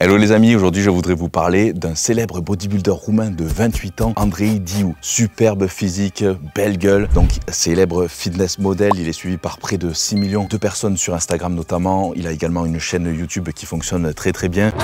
Hello les amis, aujourd'hui je voudrais vous parler d'un célèbre bodybuilder roumain de 28 ans, Andrei Diu. Superbe physique, belle gueule, donc célèbre fitness model. Il est suivi par près de 6 millions de personnes sur Instagram notamment. Il a également une chaîne YouTube qui fonctionne très bien.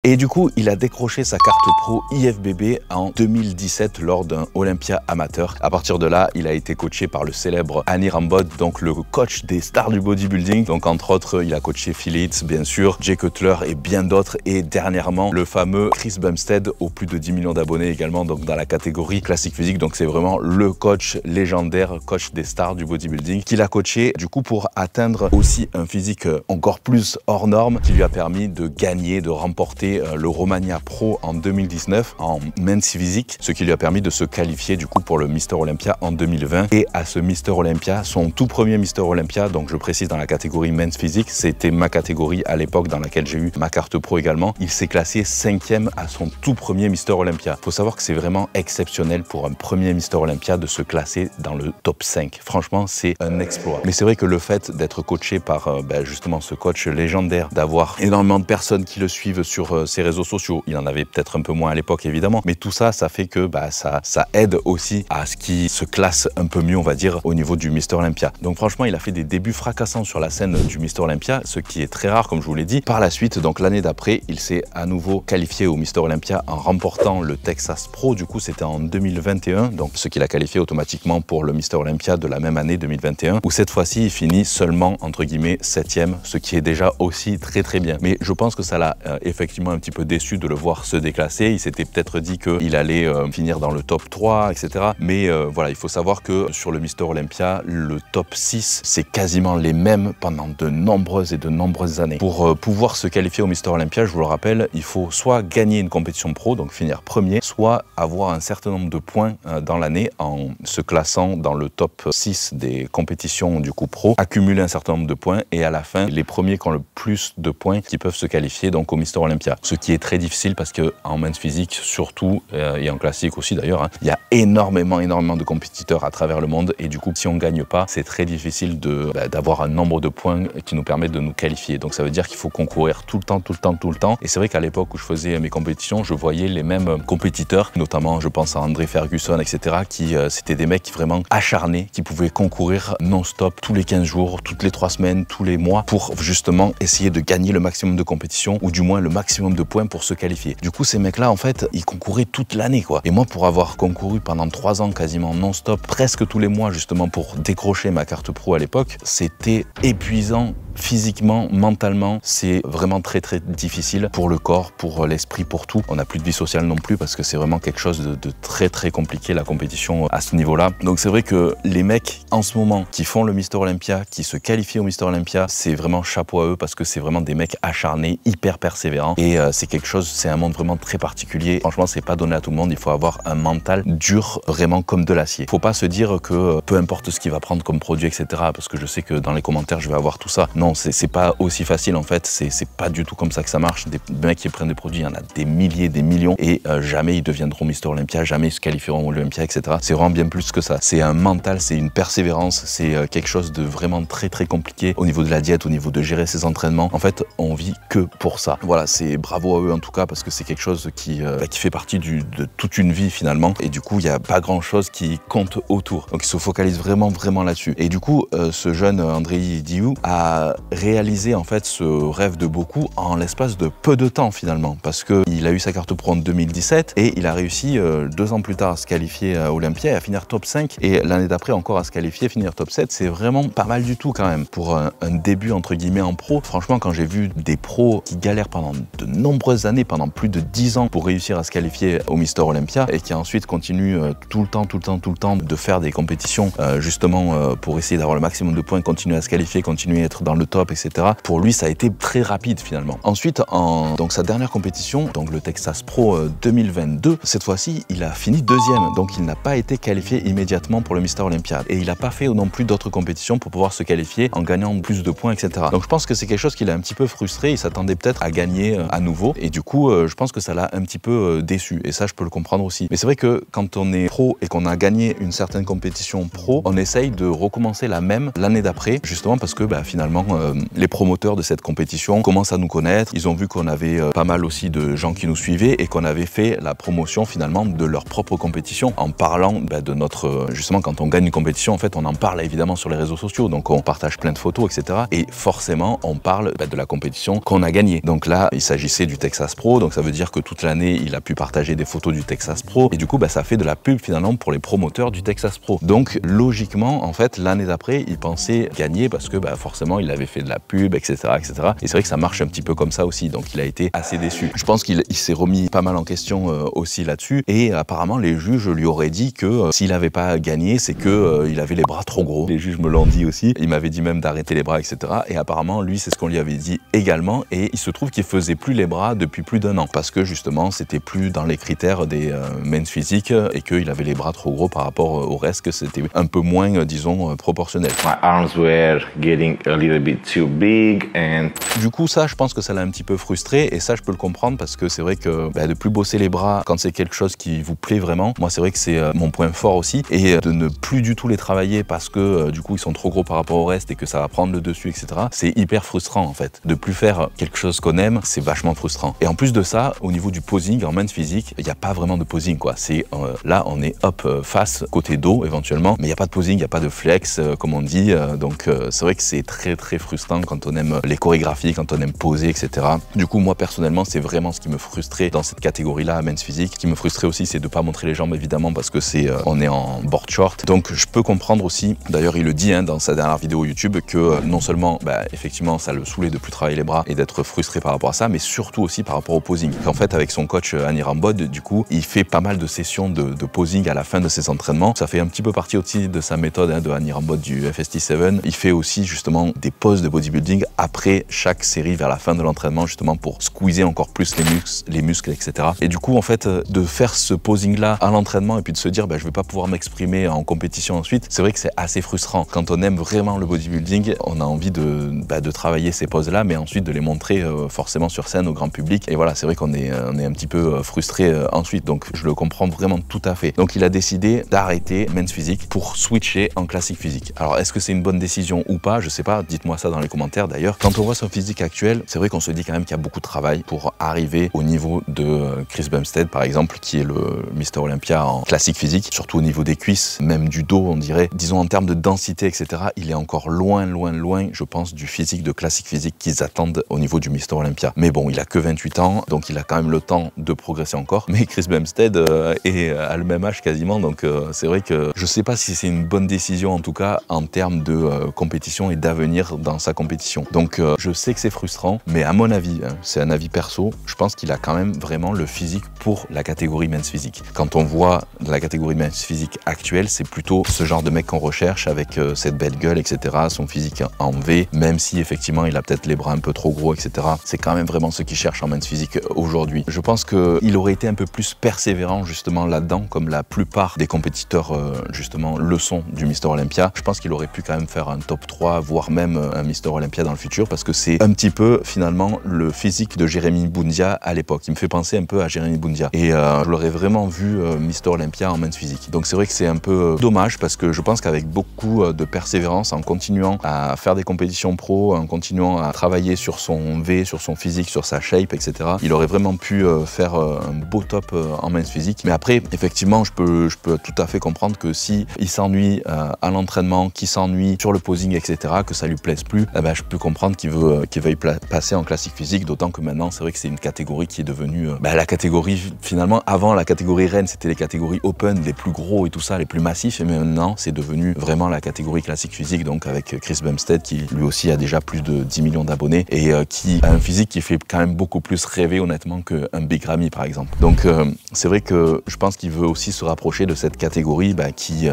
Et du coup, il a décroché sa carte pro IFBB en 2017 lors d'un Olympia amateur. À partir de là, il a été coaché par le célèbre Hani Rambod, donc le coach des stars du bodybuilding. Donc entre autres, il a coaché Phil Heath, bien sûr, Jay Cutler et bien d'autres. Et dernièrement, le fameux Chris Bumstead, aux plus de 10 millions d'abonnés également, donc dans la catégorie classique physique. Donc c'est vraiment le coach légendaire, coach des stars du bodybuilding, qu'il a coaché du coup pour atteindre aussi un physique encore plus hors norme, qui lui a permis de gagner, de remporter le Romania Pro en 2019 en men's physique, ce qui lui a permis de se qualifier du coup pour le Mister Olympia en 2020. Et à ce Mister Olympia, son tout premier Mister Olympia, donc je précise dans la catégorie men's physique, c'était ma catégorie à l'époque dans laquelle j'ai eu ma carte pro également. Il s'est classé 5e à son tout premier Mister Olympia. Il faut savoir que c'est vraiment exceptionnel pour un premier Mister Olympia de se classer dans le top 5. Franchement, c'est un exploit. Mais c'est vrai que le fait d'être coaché par justement ce coach légendaire, d'avoir énormément de personnes qui le suivent sur ses réseaux sociaux, il en avait peut-être un peu moins à l'époque évidemment, mais tout ça, ça fait que ça aide aussi à ce qu'il se classe un peu mieux, on va dire, au niveau du Mister Olympia. Donc franchement, il a fait des débuts fracassants sur la scène du Mister Olympia, ce qui est très rare comme je vous l'ai dit. Par la suite, donc l'année d'après, il s'est à nouveau qualifié au Mister Olympia en remportant le Texas Pro, du coup c'était en 2021, donc ce qu'il a qualifié automatiquement pour le Mister Olympia de la même année 2021, où cette fois-ci il finit seulement entre guillemets 7e, ce qui est déjà aussi très bien. Mais je pense que ça l'a effectivement un petit peu déçu de le voir se déclasser. Il s'était peut-être dit qu'il allait finir dans le top 3, etc. Mais voilà, il faut savoir que sur le Mister Olympia, le top 6, c'est quasiment les mêmes pendant de nombreuses années. Pour pouvoir se qualifier au Mister Olympia, je vous le rappelle, il faut soit gagner une compétition pro, donc finir premier, soit avoir un certain nombre de points dans l'année en se classant dans le top 6 des compétitions du coup pro, accumuler un certain nombre de points et à la fin, les premiers qui ont le plus de points qui peuvent se qualifier donc au Mister Olympia. Ce qui est très difficile parce que en men's physique surtout et en classique aussi d'ailleurs, il y a énormément de compétiteurs à travers le monde et du coup si on gagne pas, c'est très difficile d'avoir un nombre de points qui nous permet de nous qualifier. Donc ça veut dire qu'il faut concourir tout le temps et c'est vrai qu'à l'époque où je faisais mes compétitions, je voyais les mêmes compétiteurs, notamment je pense à André Ferguson, etc. qui c'était des mecs vraiment acharnés, qui pouvaient concourir non-stop tous les 15 jours, toutes les 3 semaines, tous les mois pour justement essayer de gagner le maximum de compétitions ou du moins le maximum de points pour se qualifier. Du coup, ces mecs-là, en fait, ils concouraient toute l'année, quoi. Et moi, pour avoir concouru pendant 3 ans quasiment non-stop, presque tous les mois, justement, pour décrocher ma carte pro à l'époque, c'était épuisant. Physiquement, mentalement, c'est vraiment très difficile pour le corps, pour l'esprit, pour tout. On n'a plus de vie sociale non plus parce que c'est vraiment quelque chose de très compliqué la compétition à ce niveau-là. Donc c'est vrai que les mecs en ce moment qui font le Mister Olympia, qui se qualifient au Mister Olympia, c'est vraiment chapeau à eux parce que c'est vraiment des mecs acharnés, hyper persévérants et c'est quelque chose, c'est un monde vraiment très particulier. Franchement, c'est pas donné à tout le monde, il faut avoir un mental dur, vraiment comme de l'acier. Faut pas se dire que peu importe ce qu'il va prendre comme produit, etc. parce que je sais que dans les commentaires, je vais avoir tout ça. Non, c'est pas aussi facile en fait, c'est pas du tout comme ça que ça marche. Des mecs qui prennent des produits, il y en a des milliers, des millions et jamais ils deviendront Mister Olympia, jamais ils se qualifieront au Olympia, etc. C'est vraiment bien plus que ça. C'est un mental, c'est une persévérance, c'est quelque chose de vraiment très compliqué au niveau de la diète, au niveau de gérer ses entraînements. En fait, on vit que pour ça. Voilà, c'est bravo à eux en tout cas parce que c'est quelque chose qui fait partie de toute une vie finalement et du coup, il y a pas grand chose qui compte autour. Donc, il se focalise vraiment là-dessus. Et du coup, ce jeune Andrei Diu a réalisé en fait ce rêve de beaucoup en l'espace de peu de temps finalement parce qu'il a eu sa carte pro en 2017 et il a réussi 2 ans plus tard à se qualifier à Olympia et à finir top 5 et l'année d'après encore à se qualifier, finir top 7. C'est vraiment pas mal du tout quand même pour un début entre guillemets en pro. Franchement, quand j'ai vu des pros qui galèrent pendant de nombreuses années, pendant plus de 10 ans pour réussir à se qualifier au Mister Olympia et qui ensuite continuent tout le temps de faire des compétitions justement pour essayer d'avoir le maximum de points, continuer à se qualifier, continuer à être dans le le top, etc. Pour lui, ça a été très rapide finalement. Ensuite, donc sa dernière compétition, donc le Texas Pro 2022, cette fois-ci, il a fini deuxième. Donc il n'a pas été qualifié immédiatement pour le Mister Olympia. Et il n'a pas fait non plus d'autres compétitions pour pouvoir se qualifier en gagnant plus de points, etc. Donc je pense que c'est quelque chose qui l'a un petit peu frustré. Il s'attendait peut-être à gagner à nouveau. Et du coup, je pense que ça l'a un petit peu déçu. Et ça, je peux le comprendre aussi. Mais c'est vrai que quand on est pro et qu'on a gagné une certaine compétition pro, on essaye de recommencer la même l'année d'après, justement parce que finalement, les promoteurs de cette compétition commencent à nous connaître. Ils ont vu qu'on avait pas mal aussi de gens qui nous suivaient et qu'on avait fait la promotion finalement de leur propre compétition en parlant de notre... justement, quand on gagne une compétition, en fait, on en parle évidemment sur les réseaux sociaux. Donc, on partage plein de photos, etc. Et forcément, on parle de la compétition qu'on a gagnée. Donc là, il s'agissait du Texas Pro. Donc, ça veut dire que toute l'année, il a pu partager des photos du Texas Pro. Et du coup, ça fait de la pub finalement pour les promoteurs du Texas Pro. Donc, logiquement, en fait, l'année d'après, il pensait gagner parce que forcément, il avait fait de la pub, etc., etc. Et c'est vrai que ça marche un petit peu comme ça aussi. Donc, il a été assez déçu. Je pense qu'il s'est remis pas mal en question aussi là-dessus. Et apparemment, les juges lui auraient dit que s'il n'avait pas gagné, c'est que il avait les bras trop gros. Les juges me l'ont dit aussi. Il m'avait dit même d'arrêter les bras, etc. Et apparemment, lui, c'est ce qu'on lui avait dit également. Et il se trouve qu'il faisait plus les bras depuis plus d'1 an parce que justement, c'était plus dans les critères des men's physiques et qu'il avait les bras trop gros par rapport au reste, que c'était un peu moins, disons, proportionnel. My arms were getting a little bit too big and... Du coup, ça, je pense que ça l'a un petit peu frustré et ça, je peux le comprendre parce que c'est vrai que de plus bosser les bras quand c'est quelque chose qui vous plaît vraiment, moi, c'est vrai que c'est mon point fort aussi et de ne plus du tout les travailler parce que du coup, ils sont trop gros par rapport au reste et que ça va prendre le dessus, etc. C'est hyper frustrant en fait. De plus faire quelque chose qu'on aime, c'est vachement frustrant. Et en plus de ça, au niveau du posing en men's physique, il n'y a pas vraiment de posing quoi. C'est là, on est face côté dos éventuellement, mais il n'y a pas de posing, il n'y a pas de flex comme on dit. Donc c'est vrai que c'est très très frustrant quand on aime les chorégraphies, quand on aime poser, etc. Du coup, moi personnellement, c'est vraiment ce qui me frustrait dans cette catégorie-là, men's physique. Ce qui me frustrait aussi, c'est de ne pas montrer les jambes évidemment parce que on est en board short. Donc je peux comprendre aussi, d'ailleurs il le dit dans sa dernière vidéo YouTube, que non seulement effectivement ça le saoulait de plus travailler les bras et d'être frustré par rapport à ça, mais surtout aussi par rapport au posing. En fait, avec son coach Anir Ambod, du coup, il fait pas mal de sessions de posing à la fin de ses entraînements. Ça fait un petit peu partie aussi de sa méthode de Anir Ambod du FST7. Il fait aussi justement des poses de bodybuilding après chaque série vers la fin de l'entraînement, justement pour squeezer encore plus les muscles, etc. Et du coup, en fait, de faire ce posing-là à l'entraînement et puis de se dire, je vais pas pouvoir m'exprimer en compétition ensuite, c'est vrai que c'est assez frustrant. Quand on aime vraiment le bodybuilding, on a envie de travailler ces poses-là, mais ensuite de les montrer forcément sur scène au grand public. Et voilà, c'est vrai qu'on est un petit peu frustré ensuite, donc je le comprends vraiment tout à fait. Donc il a décidé d'arrêter men's physique pour switcher en classique physique. Alors est-ce que c'est une bonne décision ou pas? Je sais pas, dites-moi ça dans les commentaires d'ailleurs. Quand on voit son physique actuel, c'est vrai qu'on se dit quand même qu'il y a beaucoup de travail pour arriver au niveau de Chris Bumstead par exemple, qui est le Mister Olympia en classique physique, surtout au niveau des cuisses, même du dos on dirait. Disons en termes de densité, etc., il est encore loin, je pense, du physique de classique physique qu'ils attendent au niveau du Mister Olympia. Mais bon, il a que 28 ans, donc il a quand même le temps de progresser encore. Mais Chris Bumstead a le même âge quasiment, donc c'est vrai que je sais pas si c'est une bonne décision en tout cas en termes de compétition et d'avenir dans sa compétition. Donc je sais que c'est frustrant, mais à mon avis, c'est un avis perso, je pense qu'il a quand même vraiment le physique pour la catégorie men's physique. Quand on voit la catégorie men's physique actuelle, c'est plutôt ce genre de mec qu'on recherche avec cette belle gueule, etc., son physique en V, même si effectivement il a peut-être les bras un peu trop gros, etc. C'est quand même vraiment ce qu'il cherche en men's physique aujourd'hui. Je pense qu'il aurait été un peu plus persévérant justement là-dedans, comme la plupart des compétiteurs justement le sont du Mister Olympia. Je pense qu'il aurait pu quand même faire un top 3, voire même un Mister Olympia dans le futur, parce que c'est un petit peu finalement le physique de Jérémy Boundia à l'époque. Il me fait penser un peu à Jérémy Boundia. Et je l'aurais vraiment vu Mister Olympia en men's physique. Donc c'est vrai que c'est un peu dommage, parce que je pense qu'avec beaucoup de persévérance, en continuant à faire des compétitions pro, en continuant à travailler sur son V, sur son physique, sur sa shape, etc., il aurait vraiment pu faire un beau top en men's physique. Mais après, effectivement, je peux tout à fait comprendre que si il s'ennuie à l'entraînement, qu'il s'ennuie sur le posing, etc., que ça lui plaise plus, je peux comprendre qu'il veuille passer en classique physique, d'autant que maintenant, c'est vrai que c'est une catégorie qui est devenue la catégorie, finalement, avant la catégorie reine, c'était les catégories open, les plus gros et tout ça, les plus massifs, et maintenant, c'est devenu vraiment la catégorie classique physique, donc avec Chris Bumstead, qui lui aussi a déjà plus de 10 millions d'abonnés, et qui a un physique qui fait quand même beaucoup plus rêver, honnêtement, qu'un Big Ramy, par exemple. Donc, c'est vrai que je pense qu'il veut aussi se rapprocher de cette catégorie qui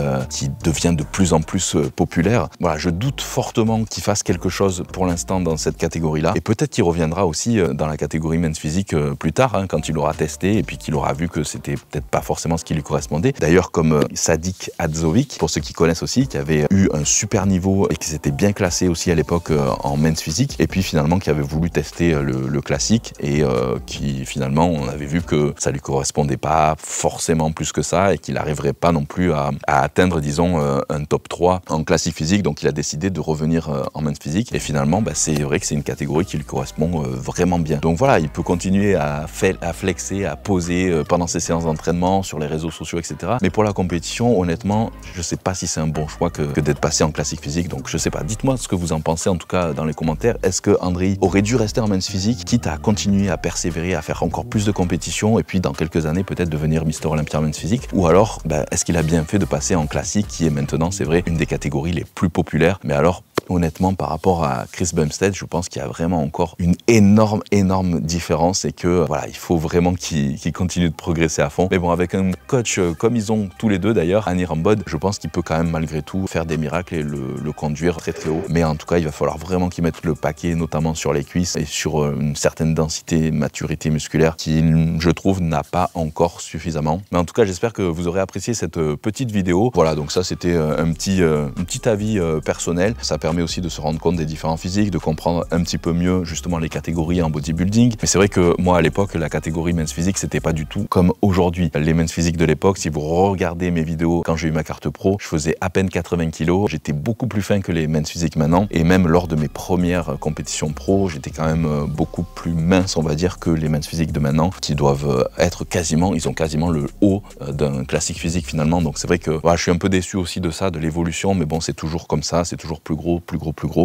devient de plus en plus populaire. Voilà, je doute fortement qu'il fasse passe quelque chose pour l'instant dans cette catégorie-là. Et peut-être qu'il reviendra aussi dans la catégorie men's physique plus tard, hein, quand il aura testé et puis qu'il aura vu que c'était peut-être pas forcément ce qui lui correspondait. D'ailleurs, comme Sadik Hadzovic, pour ceux qui connaissent aussi, qui avait eu un super niveau et qui s'était bien classé aussi à l'époque en men's physique, et puis finalement qui avait voulu tester le classique et qui finalement on avait vu que ça lui correspondait pas forcément plus que ça et qu'il n'arriverait pas non plus à atteindre, disons, un top 3 en classique physique. Donc il a décidé de revenir en men's physique et finalement c'est vrai que c'est une catégorie qui lui correspond vraiment bien. Donc voilà, il peut continuer à flexer, à poser pendant ses séances d'entraînement sur les réseaux sociaux, etc. Mais pour la compétition, honnêtement, je sais pas si c'est un bon choix que d'être passé en classique physique. Donc je sais pas, dites-moi ce que vous en pensez en tout cas dans les commentaires. Est-ce que Andriy aurait dû rester en men's physique, quitte à continuer à persévérer, à faire encore plus de compétitions et puis dans quelques années peut-être devenir Mister Olympia en men's physique? Ou alors, est-ce qu'il a bien fait de passer en classique, qui est maintenant, c'est vrai, une des catégories les plus populaires? Mais alors, honnêtement, par rapport à Chris Bumstead, je pense qu'il y a vraiment encore une énorme différence et que voilà, il faut vraiment qu'il continue de progresser à fond. Mais bon, avec un coach comme ils ont tous les deux d'ailleurs, Anir Ambod, je pense qu'il peut quand même malgré tout faire des miracles et le conduire très haut. Mais en tout cas, il va falloir vraiment qu'il mette le paquet, notamment sur les cuisses et sur une certaine densité, maturité musculaire qui, je trouve, n'a pas encore suffisamment. Mais en tout cas, j'espère que vous aurez apprécié cette petite vidéo. Voilà, donc ça c'était un petit avis personnel. Ça permet aussi de se rendre compte des différents physiques, de comprendre un petit peu mieux justement les catégories en bodybuilding. Mais c'est vrai que moi à l'époque, la catégorie men's physique, c'était pas du tout comme aujourd'hui. Les men's physiques de l'époque, si vous regardez mes vidéos quand j'ai eu ma carte pro, je faisais à peine 80 kg. J'étais beaucoup plus fin que les men's physiques maintenant. Et même lors de mes premières compétitions pro, j'étais quand même beaucoup plus mince, on va dire, que les men's physiques de maintenant, qui doivent être quasiment, ils ont quasiment le haut d'un classique physique finalement. Donc c'est vrai que voilà, je suis un peu déçu aussi de ça, de l'évolution, mais bon, c'est toujours comme ça, c'est toujours plus gros.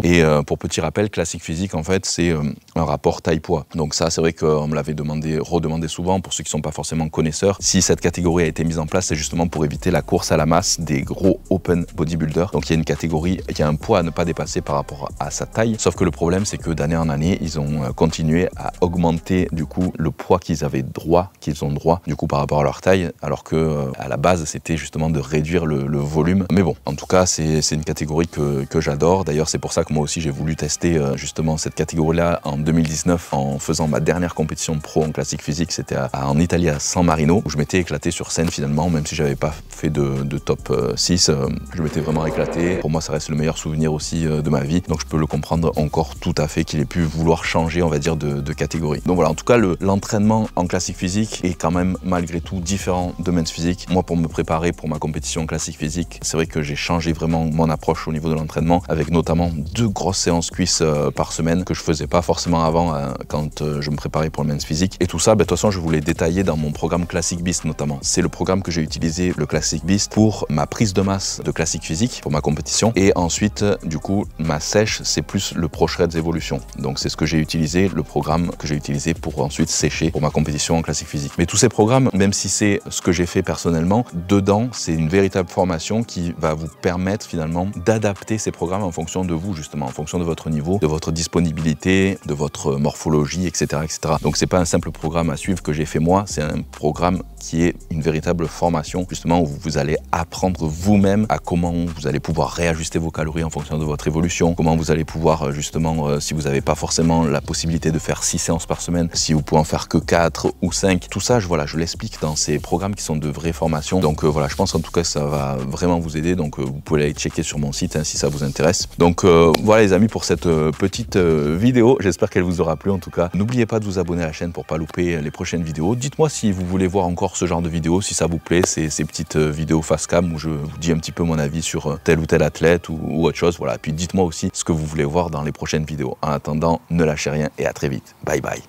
Et pour petit rappel, classique physique, en fait, c'est un rapport taille-poids. Donc ça, c'est vrai qu'on me l'avait redemandé souvent, pour ceux qui ne sont pas forcément connaisseurs. Si cette catégorie a été mise en place, c'est justement pour éviter la course à la masse des gros open bodybuilders. Donc il y a une catégorie, il y a un poids à ne pas dépasser par rapport à sa taille. Sauf que le problème, c'est que d'année en année, ils ont continué à augmenter du coup le poids qu'ils ont droit du coup par rapport à leur taille, alors que à la base, c'était justement de réduire le volume. Mais bon, en tout cas, c'est une catégorie que j'adore. D'ailleurs, c'est pour ça que moi aussi j'ai voulu tester justement cette catégorie-là en 2019 en faisant ma dernière compétition pro en classique physique. C'était en Italie à San Marino, où je m'étais éclaté sur scène finalement, même si j'avais pas fait de top 6, je m'étais vraiment éclaté. Pour moi, ça reste le meilleur souvenir aussi de ma vie, donc je peux le comprendre encore tout à fait qu'il ait pu vouloir changer, on va dire, de catégorie. Donc voilà, en tout cas, l'entraînement en classique physique est quand même malgré tout différent de men's physique. Moi, pour me préparer pour ma compétition classique physique, c'est vrai que j'ai changé vraiment mon approche au niveau de l'entraînement, avec notamment 2 grosses séances cuisses par semaine que je faisais pas forcément avant quand je me préparais pour le men's physique. Et tout ça, de toute façon, je vous l'ai détaillé dans mon programme Classic Beast notamment. C'est le programme que j'ai utilisé, le Classic Beast, pour ma prise de masse de classique physique, pour ma compétition. Et ensuite, du coup, ma sèche, c'est plus le Pro Shreds Evolution. Donc c'est ce que j'ai utilisé, le programme que j'ai utilisé pour ensuite sécher pour ma compétition en classique physique. Mais tous ces programmes, même si c'est ce que j'ai fait personnellement, dedans, c'est une véritable formation qui va vous permettre finalement d'adapter ces programmes en fonction de vous, justement, en fonction de votre niveau, de votre disponibilité, de votre morphologie, etc. etc. Donc c'est pas un simple programme à suivre que j'ai fait moi, c'est un programme qui est une véritable formation, justement, où vous allez apprendre vous-même à comment vous allez pouvoir réajuster vos calories en fonction de votre évolution, comment vous allez pouvoir, justement, si vous n'avez pas forcément la possibilité de faire 6 séances par semaine, si vous pouvez en faire que 4 ou 5, tout ça, je l'explique dans ces programmes qui sont de vraies formations. Donc voilà, je pense en tout cas que ça va vraiment vous aider, donc vous pouvez aller checker sur mon site si ça vous intéresse. Donc voilà les amis pour cette petite vidéo, j'espère qu'elle vous aura plu en tout cas. N'oubliez pas de vous abonner à la chaîne pour pas louper les prochaines vidéos. Dites-moi si vous voulez voir encore ce genre de vidéos, si ça vous plaît, ces petites vidéos face cam où je vous dis un petit peu mon avis sur tel ou tel athlète ou autre chose. Voilà, et puis dites-moi aussi ce que vous voulez voir dans les prochaines vidéos. En attendant, ne lâchez rien et à très vite. Bye bye.